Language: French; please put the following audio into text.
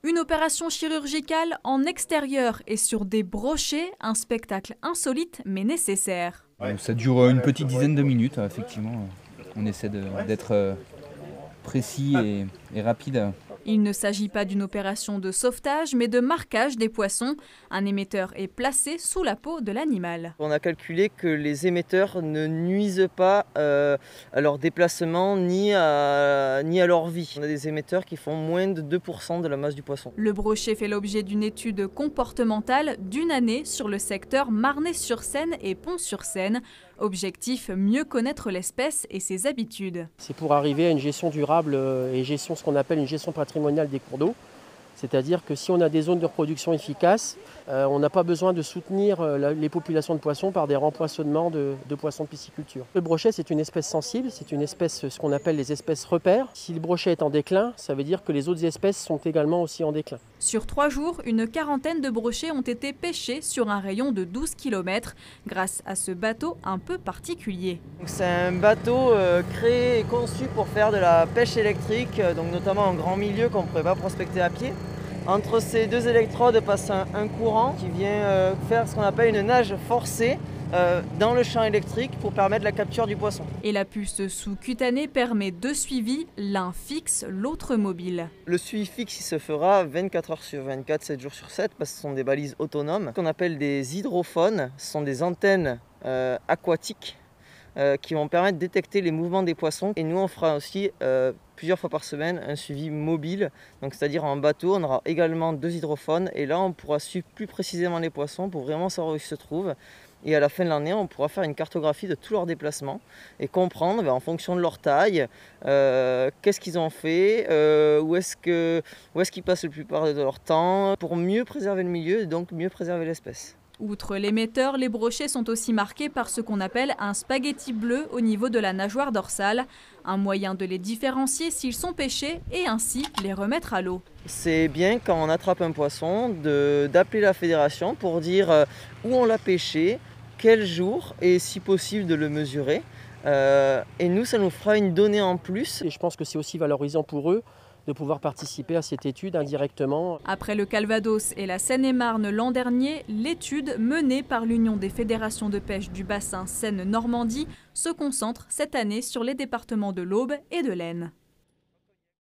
Une opération chirurgicale en extérieur et sur des brochets, un spectacle insolite mais nécessaire. Ça dure une petite dizaine de minutes, effectivement. On essaie d'être précis et rapide. Il ne s'agit pas d'une opération de sauvetage, mais de marquage des poissons. Un émetteur est placé sous la peau de l'animal. On a calculé que les émetteurs ne nuisent pas à leur déplacement ni à leur vie. On a des émetteurs qui font moins de 2% de la masse du poisson. Le brochet fait l'objet d'une étude comportementale d'une année sur le secteur Marnay-sur-Seine et Pont-sur-Seine. Objectif, mieux connaître l'espèce et ses habitudes. C'est pour arriver à une gestion durable et ce qu'on appelle une gestion patrimoniale des cours d'eau. C'est-à-dire que si on a des zones de reproduction efficaces, on n'a pas besoin de soutenir les populations de poissons par des rempoisonnements de poissons de pisciculture. Le brochet, c'est une espèce sensible, c'est une espèce, ce qu'on appelle les espèces repères. Si le brochet est en déclin, ça veut dire que les autres espèces sont également aussi en déclin. Sur 3 jours, une quarantaine de brochets ont été pêchés sur un rayon de 12 km grâce à ce bateau un peu particulier. C'est un bateau créé et conçu pour faire de la pêche électrique, donc notamment en grand milieu qu'on ne pourrait pas prospecter à pied. Entre ces deux électrodes passe un courant qui vient faire ce qu'on appelle une nage forcée dans le champ électrique pour permettre la capture du poisson. Et la puce sous-cutanée permet deux suivis, l'un fixe, l'autre mobile. Le suivi fixe il se fera 24 heures sur 24, 7 jours sur 7 parce que ce sont des balises autonomes. Ce qu'on appelle des hydrophones, ce sont des antennes aquatiques qui vont permettre de détecter les mouvements des poissons. Et nous on fera aussi plusieurs fois par semaine un suivi mobile, donc c'est-à-dire en bateau on aura également 2 hydrophones et là on pourra suivre plus précisément les poissons pour vraiment savoir où ils se trouvent. Et à la fin de l'année, on pourra faire une cartographie de tous leurs déplacements et comprendre en fonction de leur taille, qu'est-ce qu'ils ont fait, où est-ce qu'ils passent la plupart de leur temps, pour mieux préserver le milieu et donc mieux préserver l'espèce. Outre l'émetteur, les brochets sont aussi marqués par ce qu'on appelle un spaghetti bleu au niveau de la nageoire dorsale, un moyen de les différencier s'ils sont pêchés et ainsi les remettre à l'eau. C'est bien quand on attrape un poisson d'appeler la fédération pour dire où on l'a pêché, quel jour et si possible de le mesurer. Et nous, ça nous fera une donnée en plus. Et je pense que c'est aussi valorisant pour eux de pouvoir participer à cette étude indirectement. Après le Calvados et la Seine-et-Marne l'an dernier, l'étude menée par l'Union des fédérations de pêche du bassin Seine-Normandie se concentre cette année sur les départements de l'Aube et de l'Aisne.